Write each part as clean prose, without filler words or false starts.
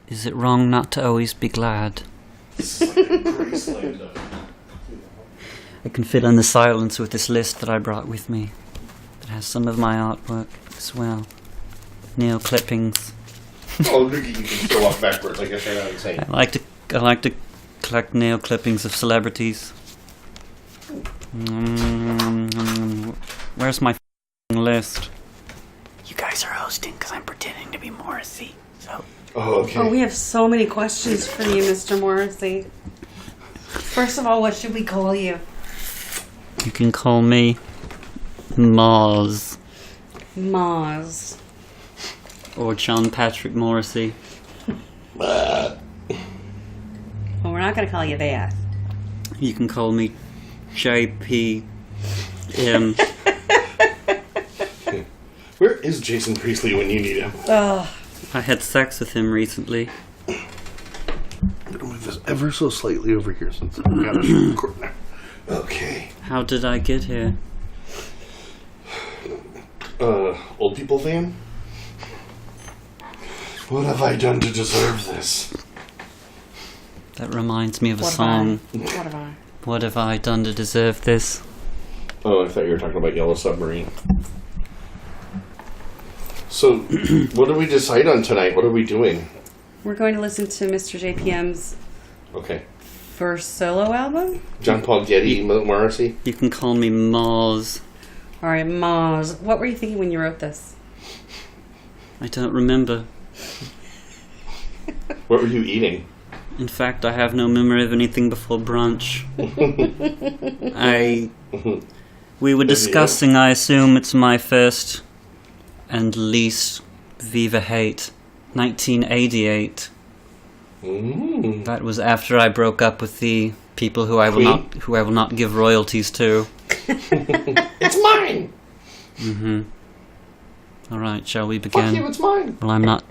Is it wrong not to always be glad? I can fill in the silence with this list that I brought with me. It has some of my artwork as well. Nail clippings. Oh, look, you can still walk backwards, like I said, I was saying. I like to collect nail clippings of celebrities. Where's my list? You guys are hosting because I'm pretending to be Morrissey. So. Oh, okay. Oh, we have so many questions for you, Mr. Morrissey. First of all, what should we call you? You can call me Mars. Maz. Or John Patrick Morrissey. Well, we're not going to call you that. You can call me JPM. Where is Jason Priestley when you need him? I had sex with him recently. I'm going to move this ever so slightly over here since I've got a short corner. Okay. How did I get here? Old people fan? What have I done to deserve this? That reminds me of a What song. What have I? What have I done to deserve this? Oh, I thought you were talking about Yellow Submarine. So, what did we decide on tonight? What are we doing? We're going to listen to Mr. JPM's Okay. first solo album. John Paul Getty, Morrissey. You can call me Mars. All right, Maz. What were you thinking when you wrote this? I don't remember. What were you eating? In fact, I have no memory of anything before brunch. We were discussing, I assume it's my first and least Viva hate, 1988. That was after I broke up with the people who I will not give royalties to. It's mine! All right, shall we begin? Fuck you, it's mine! Well, I'm not.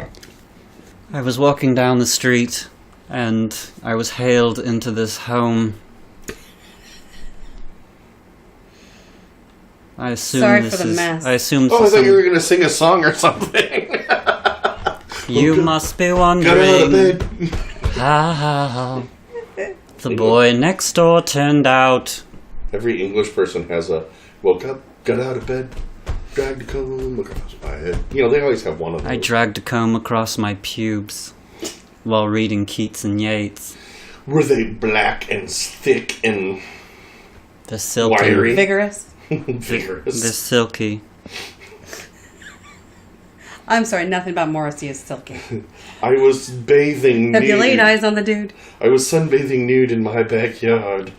I was walking down the street and I was hailed into this home. I assume Sorry this for the is. mess. I assume. Oh, I this thought is you were going to sing a song or something. You must be Got out of wondering bed. how the boy next door turned out. Every English person has a woke up, got out of bed, dragged a comb across my head. You know, they always have one of those. I dragged a comb across my pubes while reading Keats and Yeats. Were they black and thick and They're silky. wiry? Vigorous. Vigorous. They're silky. I'm sorry, nothing about Morrissey is silky. I was bathing Have nude. you laid eyes on the dude? I was sunbathing nude in my backyard.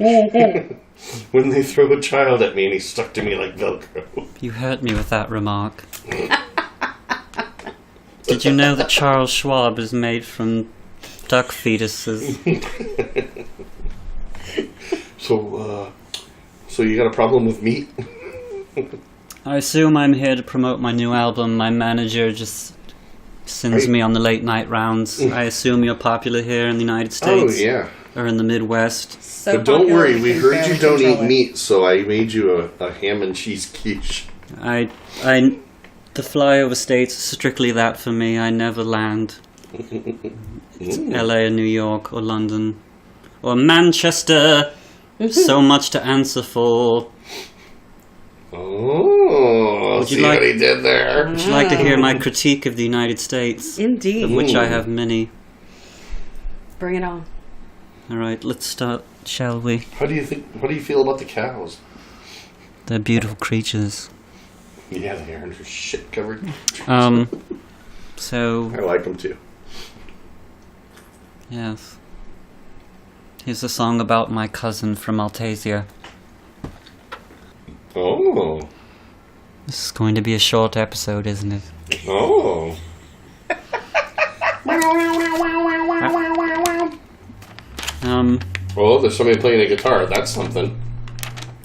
When they throw a child at me and he's stuck to me like Velcro. You hurt me with that remark. Did you know that Charles Schwab is made from duck fetuses? So you got a problem with meat? I assume I'm here to promote my new album. My manager just sends me on the late night rounds. I assume you're popular here in the United Oh, States. yeah. Or in the Midwest. So But don't popular worry, you we can heard barely you don't eat control it. meat, so I made you a ham and cheese quiche. The flyover states are strictly that for me. I never land. It's LA or New York or London. Or Manchester. So much to answer for. Oh, Would you see like- what he did there? Would you like to hear my critique of the United States? Indeed. Of which I have many. Bring it on. Alright, let's start, shall we? What do you feel about the cows? They're beautiful creatures. Yeah, they are. They're shit covered. So, I like them too. yes. Here's a song about my cousin from Altasia. Oh. This is going to be a short episode, isn't it? Oh. Well, there's somebody playing a guitar. That's something.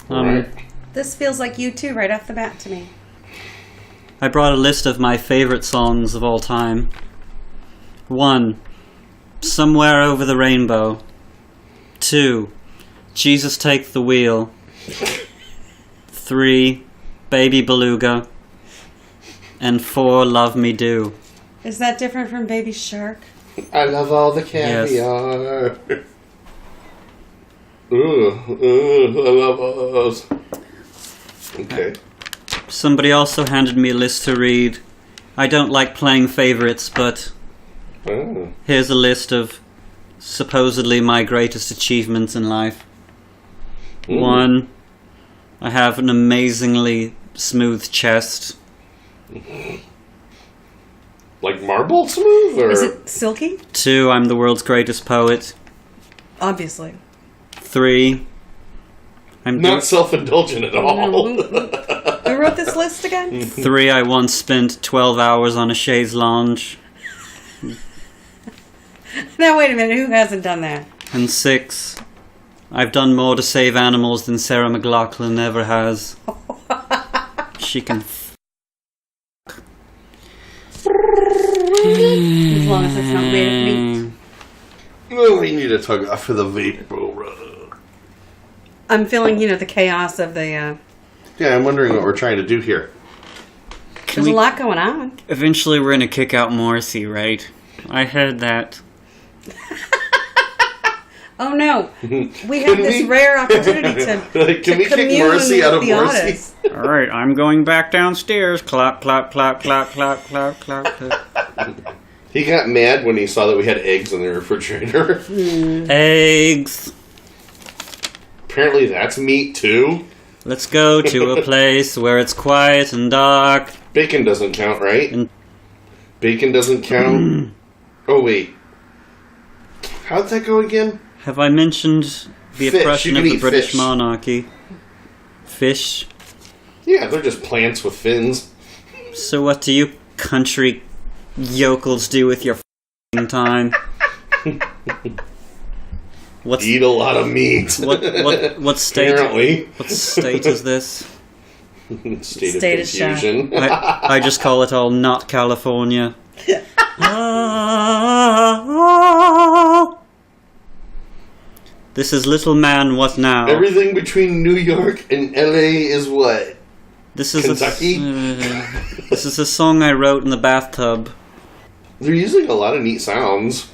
Alright. This feels like you too, right off the bat to me. I brought a list of my favorite songs of all time. 1. Somewhere Over the Rainbow. 2. Jesus Take the Wheel. 3. Baby Beluga. And 4. Love Me Do. Is that different from Baby Shark? I love all the caviar. I love those. Okay. Somebody also handed me a list to read. I don't like playing favorites, but here's a list of supposedly my greatest achievements in life. 1, I have an amazingly smooth chest. Like marble smooth? Or? Is it silky? 2, I'm the world's greatest poet. Obviously. 3, I'm not self-indulgent at all. Who wrote this list again? 3, I once spent 12 hours on a chaise longue. Now wait a minute, who hasn't done that? And 6, I've done more to save animals than Sarah McLachlan ever has. She can as long as it's not made of meat. Oh, we need to tug off for the vape. I'm feeling, the chaos of the... Yeah, I'm wondering what we're trying to do here. There's a lot going on. Eventually we're gonna kick out Morrissey, right? I heard that. Oh no, we have this rare opportunity to Can we kick Morrissey out of Morrissey? Alright, I'm going back downstairs. Clap, clap, clap, clap, clap, clap, clap, clap. He got mad when he saw that we had eggs in the refrigerator. Eggs. Apparently that's meat too. Let's go to a place where it's quiet and dark. Bacon doesn't count, right? Bacon doesn't count. Oh wait. How'd that go again? Have I mentioned the oppression of the British fish. monarchy? Fish? Yeah, they're just plants with fins. So what do you country yokels do with your f***ing time? Eat a lot of meat. What state? Apparently. What state is this? State of shock. confusion. I just call it all not California. This is Little Man, what now? Everything between New York and LA is what? This is Kentucky? This is a song I wrote in the bathtub. They're using a lot of neat sounds.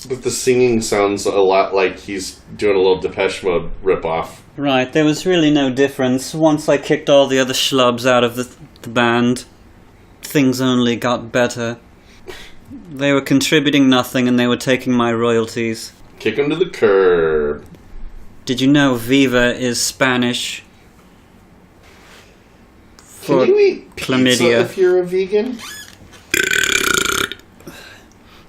But the singing sounds a lot like he's doing a little Depeche Mode ripoff. Right, there was really no difference. Once I kicked all the other schlubs out of the band, things only got better. They were contributing nothing and they were taking my royalties. Kick him to the curb. Did you know Viva is Spanish for Can you eat chlamydia? pizza if you're a vegan?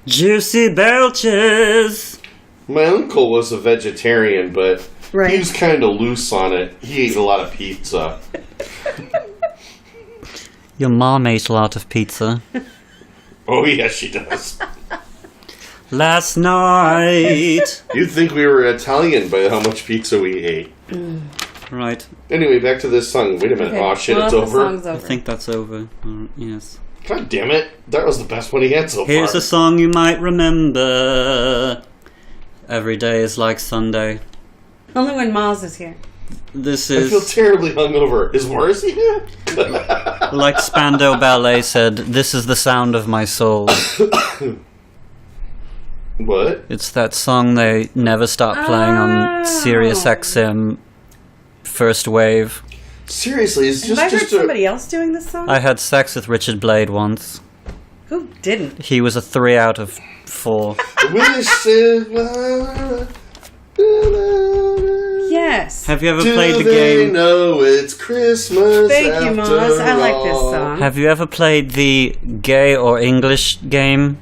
Juicy belches! My uncle was a vegetarian, but Right. he was kind of loose on it. He ate a lot of pizza. Your mom ate a lot of pizza. Oh, yes, she does. Last night! You'd think we were Italian by how much pizza we ate. Right, Anyway, back to this song. Wait a minute. Okay. Oh, shit, Well, it's the over. song's I think that's over. Yes. God damn it. That was the best one he had so Here's far. a song you might remember. Every day is like Sunday. Only when Miles is here. This I feel is, terribly hungover. Is Morrissey here? like Spandau Ballet said, this is the sound of my soul. What? It's that song they never stop playing on Sirius XM First Wave. Seriously, it's Have I heard just a... somebody else doing this song? I had sex with Richard Blade once. Who didn't? He was a 3 out of 4. Yes. Have you ever Do played the they game? know it's Christmas? Thank you, after Moss. I like this all? song. Have you ever played the gay or English game?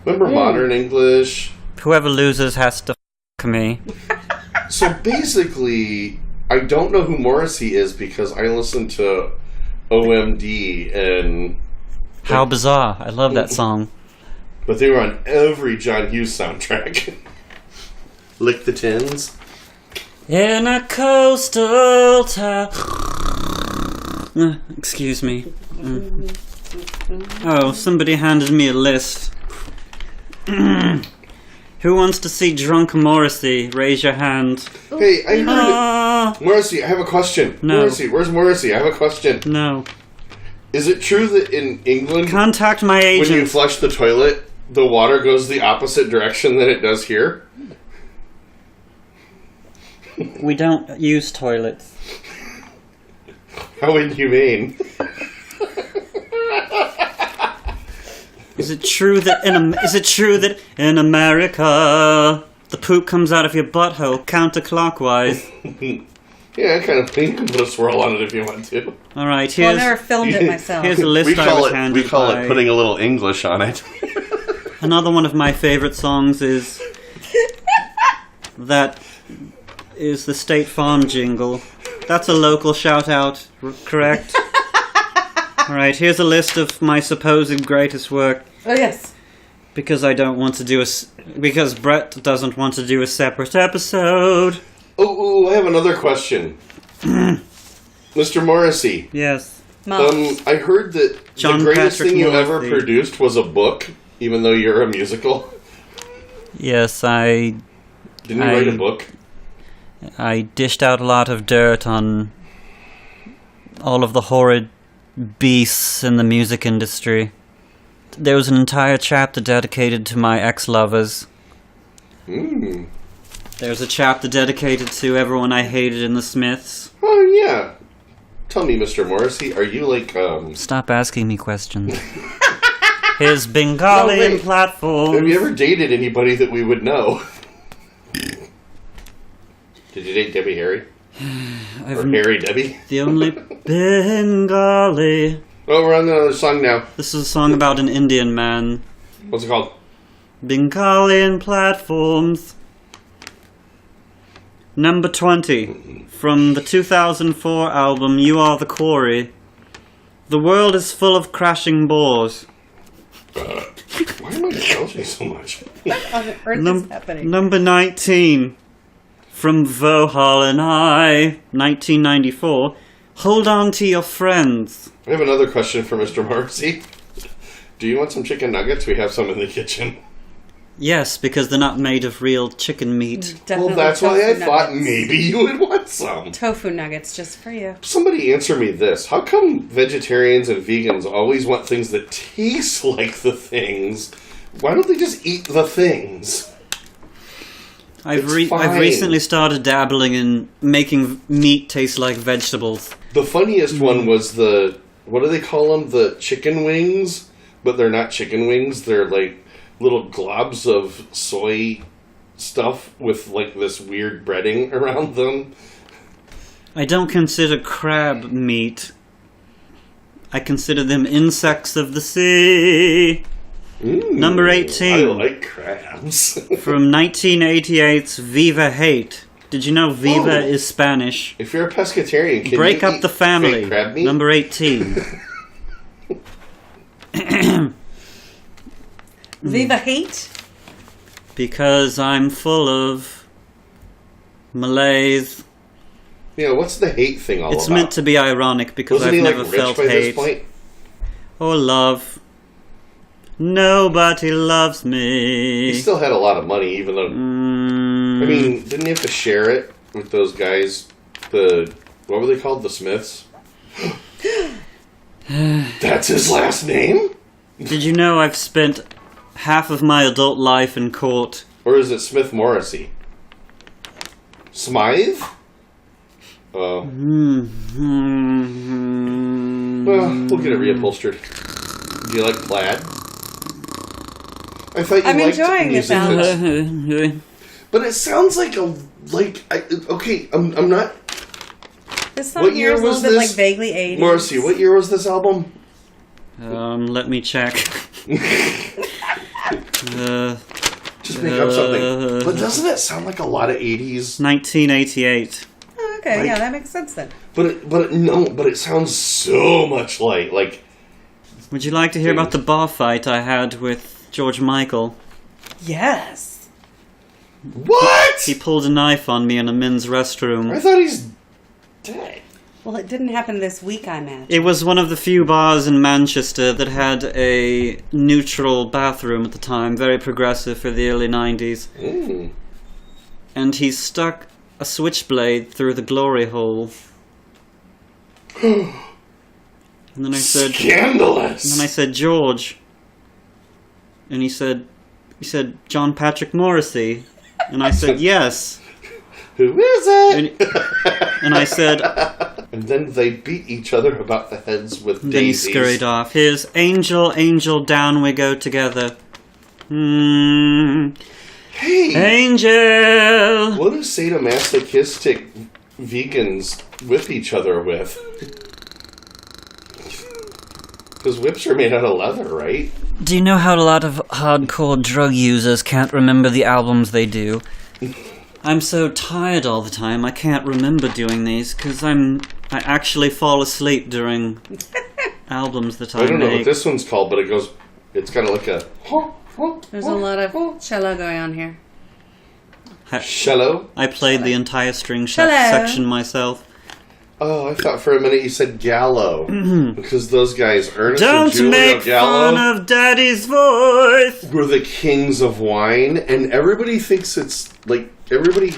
Remember Modern English? Whoever loses has to f*** me. So basically, I don't know who Morrissey is because I listen to OMD and... How bizarre. I love that song. But they were on every John Hughes soundtrack. Lick the Tins. In a coastal town. Excuse me. Oh, somebody handed me a list. Who wants to see drunk Morrissey? Raise your hand. Hey, I heard Ah, it. Morrissey, I have a question. No. Morrissey, where's Morrissey? I have a question. no. Is it true that in England, Contact my when you agent. flush the toilet, the water goes the opposite direction than it does here? We don't use toilets. How inhumane. Is it true that in America the poop comes out of your butthole counterclockwise? Yeah, I kind of think you can put a swirl on it if you want to. All right, Well, I've here's never filmed it myself. here's a list I was handed we call by. it putting a little English on it. Another one of my favorite songs is the State Farm jingle. That's a local shout out, correct? All right, here's a list of my supposed greatest work. Oh, yes. Because because Brett doesn't want to do a separate episode. Oh, I have another question. Mr. Morrissey. Yes. I heard that John the greatest Patrick thing you Morrissey. ever produced was a book, even though you're a musical. Yes, Didn't you write a book? I dished out a lot of dirt on all of the horrid beasts in the music industry. There was an entire chapter dedicated to my ex-lovers. There's a chapter dedicated to everyone I hated in the Smiths. Oh, yeah. Tell me, Mr. Morrissey, are you like, Stop asking me questions. His Bengalian wait. platform. Have you ever dated anybody that we would know? Did you date Debbie Harry? Or Harry Debbie? The only Bengali. Oh, we're on another song now. This is a song about an Indian man. What's it called? Bengalian platforms. Number 20, from the 2004 album You Are the Quarry. The world is full of crashing bores. Why am I indulging so much? What on earth is happening? Number 19, from Vohal and I, 1994. Hold on to your friends. I have another question for Mr. Morrissey. Do you want some chicken nuggets? We have some in the kitchen. Yes, because they're not made of real chicken meat. Definitely Well, that's why I tofu thought nuggets. maybe you would want some. Tofu nuggets just for you. Somebody answer me this. How come vegetarians and vegans always want things that taste like the things? Why don't they just eat the things? I've fine. recently started dabbling in making meat taste like vegetables. The funniest one was what do they call them? The chicken wings? But they're not chicken wings. They're like little globs of soy stuff with like this weird breading around them. I don't consider crab meat. I consider them insects of the sea. Number 18. I like crabs. From 1988's Viva Hate. Did you know Viva Oh. is Spanish? If you're a pescatarian, can Break you up eat the family. fake crab meat? Number 18. Viva hate? Because I'm full of malaise. Yeah, what's the hate thing all It's about? meant to be ironic because Wasn't I've he never like rich felt by hate this point? or love. Nobody loves me. He still had a lot of money, even though. I mean, didn't he have to share it with those guys? What were they called? The Smiths? That's his last name? Did you know I've spent half of my adult life in court? Or is it Smith Morrissey? Smythe? Oh. Well, we'll get it reupholstered. Do you like plaid? I thought you I'm liked enjoying music this, that's- But it sounds like I'm not. This song What here year is a was little bit this? like vaguely 80s. Morrissey, what year was this album? Let me check. Just make up something. But doesn't it sound like a lot of 80s? 1988. Oh, okay, Like- yeah, that makes sense then. But it sounds so much like Would you like to hear about the bar fight I had with George Michael? Yes. what? He pulled a knife on me in a men's restroom. I thought he's dead. Well, it didn't happen this week, I imagine. It was one of the few bars in Manchester that had a neutral bathroom at the time, very progressive for the early 90s. And he stuck a switchblade through the glory hole. And then I said, Scandalous. George, And he said, John Patrick Morrissey. And I said, yes. Who is it? And I said... And then they beat each other about the heads with daisies. Then he scurried off. Here's Angel, Angel, down we go together. Hey! Angel! What do sadomasochistic vegans whip each other with? Because whips are made out of leather, right? Do you know how a lot of hardcore drug users can't remember the albums they do? I'm so tired all the time, I can't remember doing these, because I actually fall asleep during albums that I don't know what make. this one's called, but it's kind of like a... There's a lot of cello going on here. Cello? I played the entire string Cello. section myself. Oh, I thought for a minute you said Gallo. Because those guys, Ernest and Don't Julio make Gallo, fun of Daddy's voice! were the kings of wine, and everybody thinks it's like... Everybody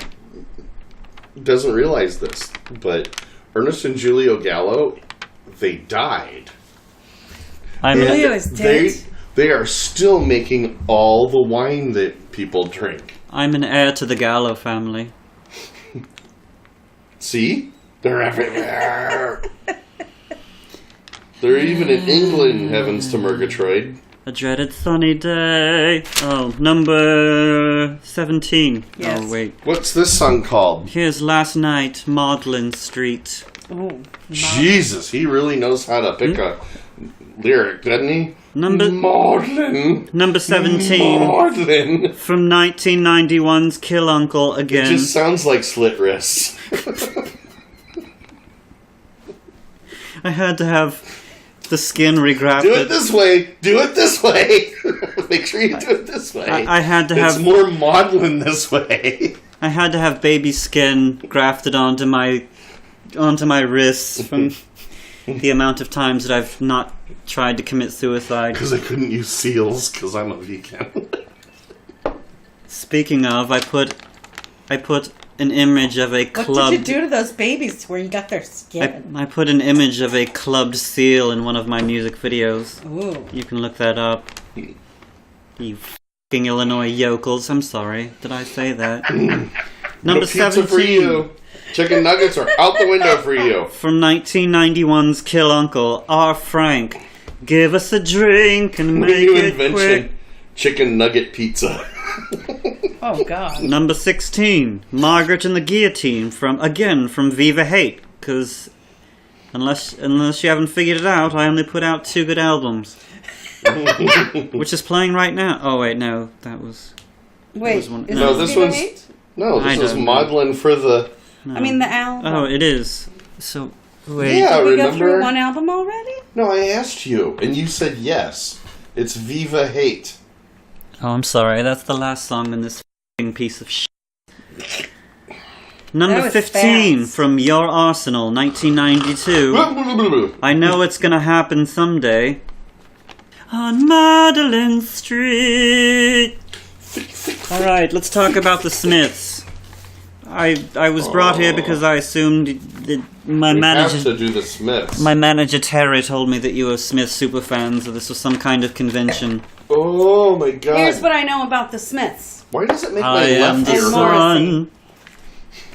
doesn't realize this, but Ernest and Julio Gallo, they died. Julio is dead. They are still making all the wine that people drink. I'm an heir to the Gallo family. See? They're everywhere. They're even in England, heavens to Murgatroyd. A dreaded sunny day. Oh, number 17. Yes. Oh, wait. What's this song called? Here's Last Night, Magdalen Street. Oh, Jesus, he really knows how to pick a lyric, doesn't he? Maudlin. Number 17. Maudlin. From 1991's Kill Uncle It again. just sounds like slit wrists. I had to have the skin regrafted. Do it this way. Do it this way. Make sure you do it this way. I had to It's have more maudlin this way. I had to have baby skin grafted onto my wrists from the amount of times that I've not tried to commit suicide. Because I couldn't use seals because I'm a vegan. Speaking of, I put an image of a clubbed... What did you do to those babies where you got their skin? I put an image of a clubbed seal in one of my music videos. Ooh. You can look that up. You f***ing Illinois yokels. I'm sorry. Did I say that? Number No pizza 17. for you. Chicken nuggets are out the window for you. From 1991's Kill Uncle, R. Frank. Give us a drink and make New it invention. quick. Chicken nugget pizza. Oh, God. Number 16, Margaret and the Guillotine from Viva Hate, because unless you haven't figured it out, I only put out 2 good albums. Which is playing right now. Oh wait, no, that was... Wait, was one- is no, this this Viva one's- Hate? No, I this is don't know. maudlin for the... No. I mean, the album. Oh, it is. So, wait. Yeah, Did we go remember? through one album already? No, I asked you, and you said yes. It's Viva Hate. Oh, I'm sorry, that's the last song in this f***ing piece of shit. Number That was 15, fast. from Your Arsenal, 1992. I know it's gonna happen someday. On Madeline Street. Alright, let's talk about the Smiths. I was brought here because I assumed that my We manager... have to do the Smiths. My manager Terry told me that you were Smith superfans, so this was some kind of convention. Oh my god. Here's what I know about the Smiths. Why does it make I my am left the ear And hurt? Morrissey. sun.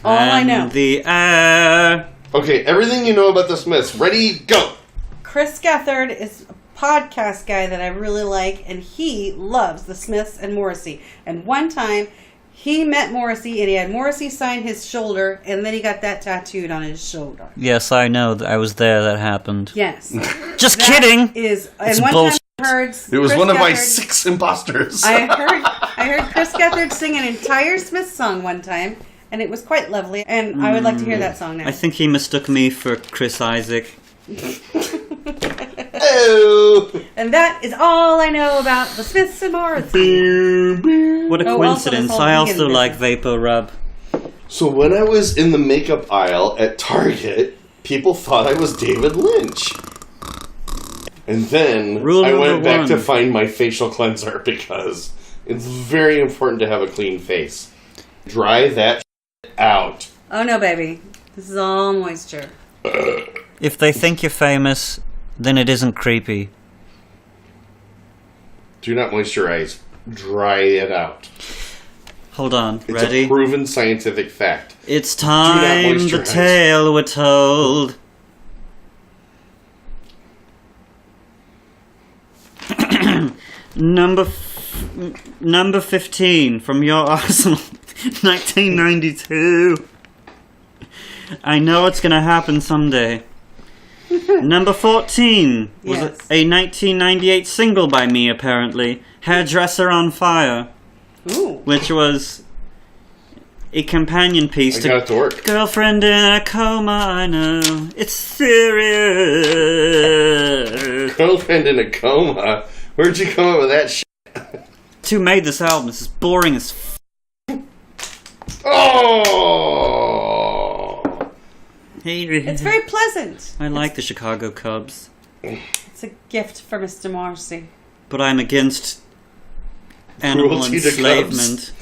All I and know. the air. Okay, everything you know about the Smiths. Ready, go! Chris Gethard is a podcast guy that I really like, and he loves the Smiths and Morrissey. And one time, he met Morrissey, and he had Morrissey sign his shoulder, and then he got that tattooed on his shoulder. Yes, I know. I was there. That happened. Yes. Just That kidding. Is, It's and one bullshit. time I heard It was Chris one of my Gethard- 6 imposters. I heard Chris Gethard sing an entire Smith song one time, and it was quite lovely. And I would like to hear that song now. I think he mistook me for Chris Isaac. Oh. And that is all I know about the Smiths and Morrissey. What a Oh, also coincidence. this whole I vegan also like business. Vapor Rub. So when I was in the makeup aisle at Target, people thought I was David Lynch. And then Rule I number went back to 1. find my facial cleanser because it's very important to have a clean face. Dry that out. Oh no, baby. This is all moisture. If they think you're famous, then it isn't creepy. Do not moisturize. Dry it out. Hold on. It's Ready? a proven scientific fact. It's time the tale were told. Number 15 from your arsenal, 1992. I know it's gonna happen someday. Number 14 was Yes. a 1998 single by me, apparently. Hairdresser on Fire, Ooh. which was a companion piece I got it to work. Girlfriend in a coma, I know. It's serious. Girlfriend in a coma? Where'd you come up with that shit? Who made this album? This is boring as Oh! It's very pleasant. I like the Chicago Cubs, It's a gift for Mr. Morrissey. but I'm against animal Cruelty to enslavement.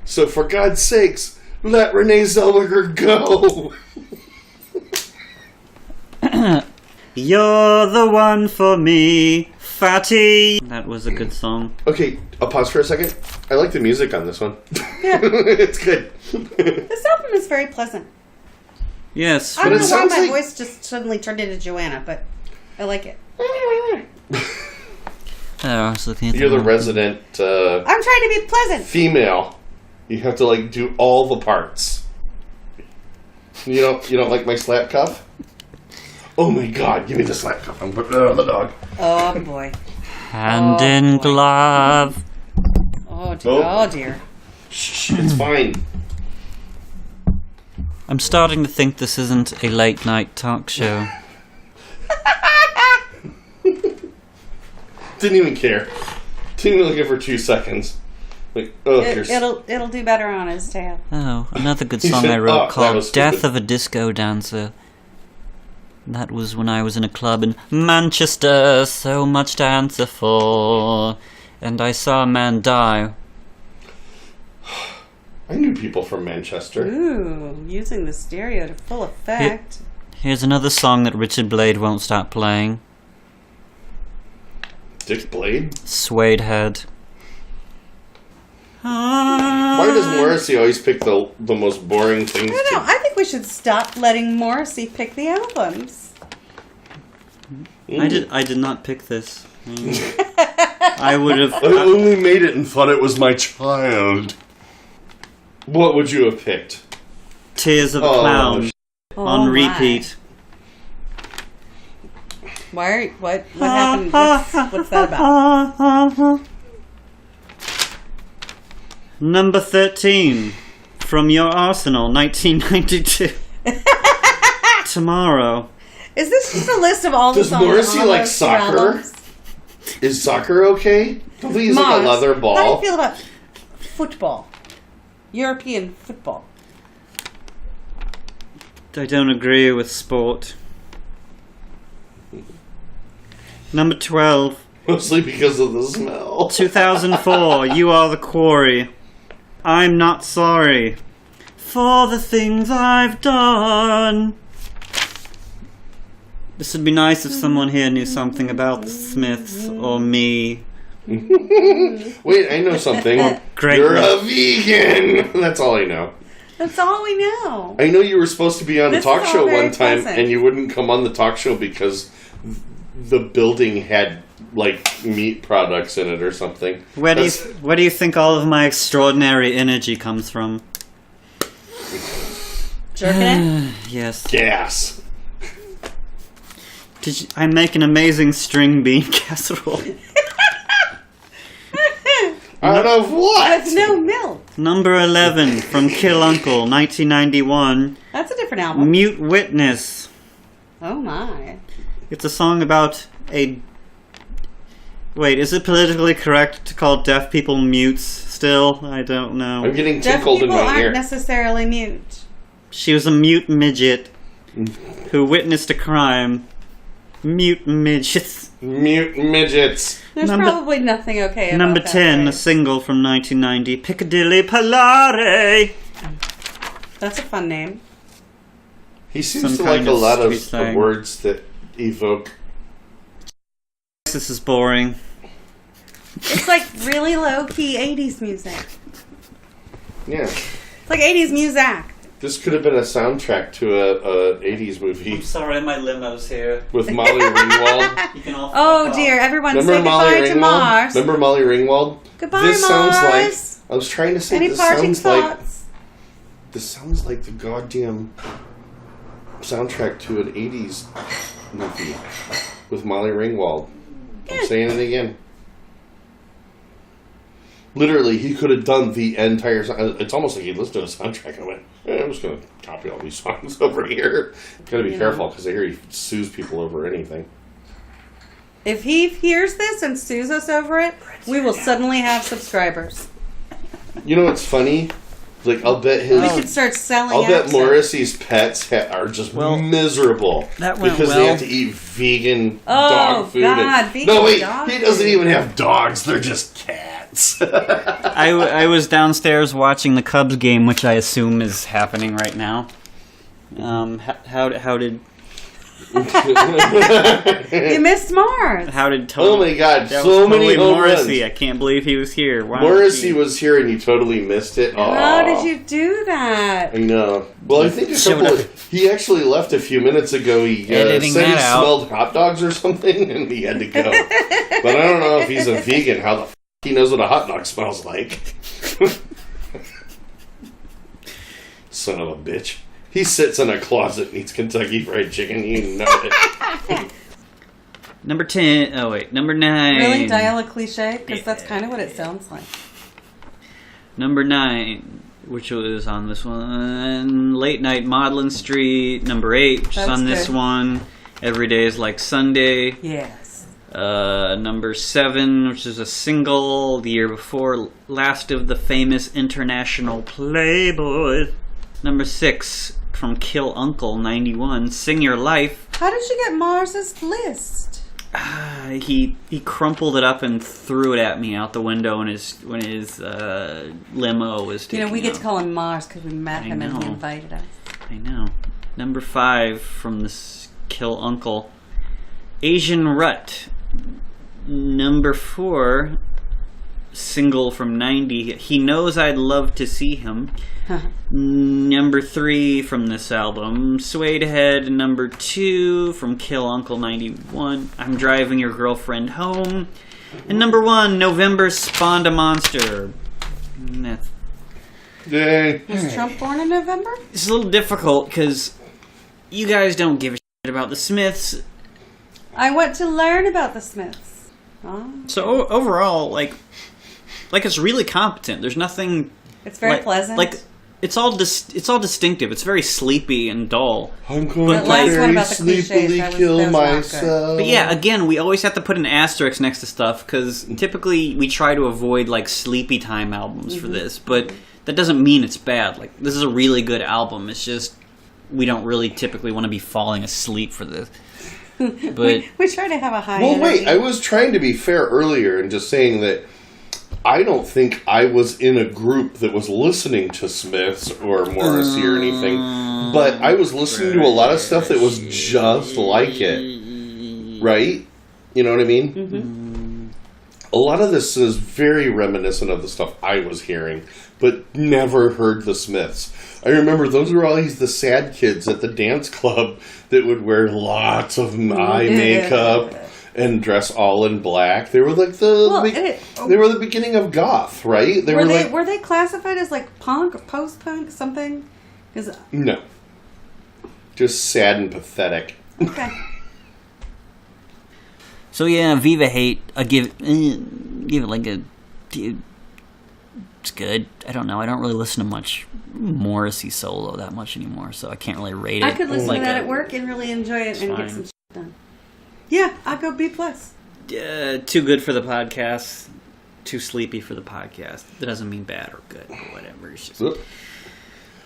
So for God's sakes, let Renee Zellweger go! You're the one for me, fatty. That was a good song. Okay, I'll pause for a second. I like the music on this one. Yeah. It's good. This album is very pleasant. Yes. I don't it know why sounds my like- voice just suddenly turned into Joanna, but I like it. Oh, I was looking at You're the one. resident I'm trying to be pleasant. female. You have to like do all the parts. You don't like my slap cuff? Oh my God! Give me the slap cuff. I'm putting it on the dog. Oh boy. Hand Oh, in boy. glove. Oh dear. Oh. Oh dear. Shh, it's fine. I'm starting to think this isn't a late night talk show. Didn't even care. Didn't even look at it for 2 seconds. Like, oh, here's... It'll do better on his tail. Oh, another good He song said, I "Oh, wrote that called was Death stupid." of a Disco Dancer. That was when I was in a club in Manchester, so much to answer for. And I saw a man die. I knew people from Manchester. Ooh, using the stereo to full effect. Here's another song that Richard Blade won't stop playing. Dick Blade? Suede Head. Why does Morrissey always pick the most boring things? I don't know. I think we should stop letting Morrissey pick the albums. I did not pick this. I would have. I only made it and thought it was my child. What would you have picked? Tears of a Oh, Clown on Oh, my. repeat. Why? What happened? What's that about? Number 13 from your arsenal, 1992. Tomorrow. Is this just a list of all the Does songs Morrissey on like those two soccer? albums? Is soccer okay? Don't they use like Mars, a leather How do ball? you feel about football? European football. I don't agree with sport. Number 12, Mostly because of the smell. 2004, You Are the Quarry. I'm not sorry for the things I've done. This would be nice if someone here knew something about the Smiths or me. Wait, I know something. Great. You're a vegan. That's all I know. That's all we know. I know you were supposed to be on a This talk is all show very one time, pleasant. and you wouldn't come on the talk show because the building had like meat products in it or something. Where do you think all of my extraordinary energy comes from? Jerking it? Yes. Gas. I make an amazing string bean casserole. Out of what? With no milk. Number 11 from Kill Uncle, 1991. That's a different album. Mute Witness. Oh my. It's a song about a... Wait, is it politically correct to call deaf people mutes still? I don't know. I'm getting Deaf tickled in people my aren't ear. necessarily mute. She was a mute midget who witnessed a crime. Mute midgets. Mute midgets. There's Number- probably nothing okay about Number that 10, a phrase. single from 1990, Piccadilly Palare. That's a fun name. He seems Some to like kind a of lot of street slang. words that evoke. this is boring. It's like really low-key 80s music. Yeah. It's like 80s music. This could have been a soundtrack to a 80s movie. I'm sorry, my limo's here. With Molly Ringwald. You can all Oh, fuck dear. off. Everyone Remember say Molly goodbye to Ringwald? Mars. Remember Molly Ringwald? Goodbye, This sounds Mars. like... I was trying to say Any this parting sounds like... thoughts? This sounds like the goddamn soundtrack to an 80s movie with Molly Ringwald. I'm saying it again. Literally, he could have done the entire song. It's almost like he listened to a soundtrack and went, I'm just going to copy all these songs over here. Got to be careful because I hear he sues people over anything. If he hears this and sues us over it, we will suddenly have subscribers. You know what's funny? Like, I'll bet We could start selling I'll bet accents. Morrissey's pets are just miserable that went because well. they have to eat vegan Oh, dog food. God, vegan no, wait, dog he doesn't food. even have dogs. They're just cats. I was downstairs watching the Cubs game, which I assume is happening right now. How did You missed Mars. Oh my God, that so was many totally home Morrissey. runs. I can't believe he was here. Wow, Morrissey was here and you totally missed it. How Aw. did you do that? I know. Well, I think he actually left a few minutes ago. He Editing said he that out. smelled hot dogs or something and he had to go. But I don't know if he's a vegan. How the f*** he knows what a hot dog smells like. Son of a bitch. He sits in a closet and eats Kentucky Fried Chicken. You know it. Number 10. Oh, wait. Number 9. Really? Dial a cliche? Because that's kind of what it sounds like. Number 9, which was on this one. Late Night Maudlin Street. Number 8, which is on this good. one. Every Day is Like Sunday. Yes. Number 7, which is a single the year before. Last of the Famous International Playboys. Number 6, from Kill Uncle 91. Sing Your Life. How did you get Mars's list? He crumpled it up and threw it at me out the window when his limo was taking We get off. to call him Mars because we met him and he know. invited us. I know. Number 5 from this Kill Uncle. Asian Rut. Number 4, single from 90. He Knows I'd Love to See Him. Number 3 from this album, Suede Head. Number 2 from Kill Uncle 91, I'm Driving Your Girlfriend Home. And number 1, November Spawned a Monster. Yay. Was Trump born in November? It's a little difficult because you guys don't give a shit about the Smiths. I want to learn about the Smiths. Oh. So overall, like it's really competent. There's nothing. It's very pleasant. Like it's all distinctive. It's very sleepy and dull. I'm going That to last one very about the cliches, sleepily that was kill not good. myself. But yeah, again, we always have to put an asterisk next to stuff because typically we try to avoid like sleepy time albums for this, but that doesn't mean it's bad. Like this is a really good album. It's just we don't really typically want to be falling asleep for this. But we try to have a high Well, wait, energy. I was trying to be fair earlier and just saying that I don't think I was in a group that was listening to Smiths or Morrissey or anything, but I was listening to a lot of stuff that was just like it, right? You know what I mean? Mm-hmm. A lot of this is very reminiscent of the stuff I was hearing, but never heard the Smiths. I remember those were always the sad kids at the dance club that would wear lots of eye makeup and dress all in black. They were like they were the beginning of goth, right? Were they classified as like punk or post-punk something? No. Just sad and pathetic. Okay. so yeah, Viva Hate. I give it like a. It's good. I don't know. I don't really listen to much Morrissey solo that much anymore, so I can't really rate it. I could listen like to that at work and really enjoy it and get some shit done. Yeah, I'll go B+. Too good for the podcast. Too sleepy for the podcast. That doesn't mean bad or good or whatever. It's just,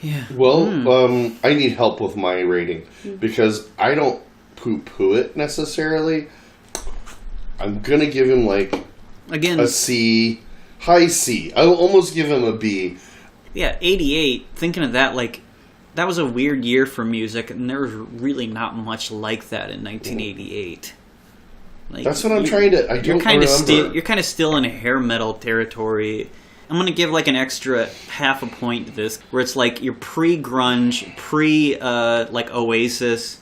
yeah. Well, I need help with my rating because I don't poo-poo it necessarily. I'm gonna give him like Again, a C, high C. I'll almost give him a B. Yeah, 88. Thinking of that, like that was a weird year for music, and there was really not much like that in 1988. Like, that's what I'm trying to. I don't remember. You're kind of still in hair metal territory. I'm gonna give like an extra half a point to this, where it's like you're pre-grunge, like Oasis,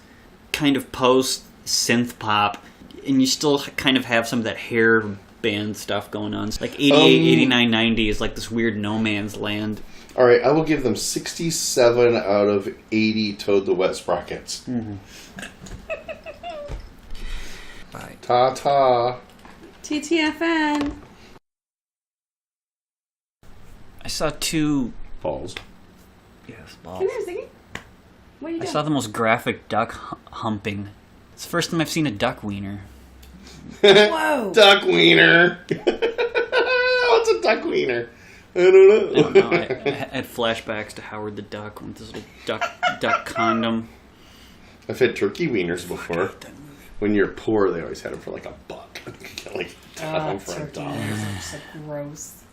kind of post synth pop, and you still kind of have some of that hair band stuff going on. It's like 88, 89, 90 is like this weird no man's land. All right, I will give them 67 out of 80 Toad the Wet Sprockets. Mm-hmm. Bye. Ta-ta. TTFN. I saw two... Balls. Yes, balls. Come here, Ziggy. What are you doing? I saw the most graphic duck humping. It's the first time I've seen a duck wiener. Whoa. Duck wiener. What's a duck wiener? I don't know. I had flashbacks to Howard the Duck with this little duck condom. I've had turkey wieners before. When you're poor, they always had them for like $1. Like, got them for $1. They're so gross.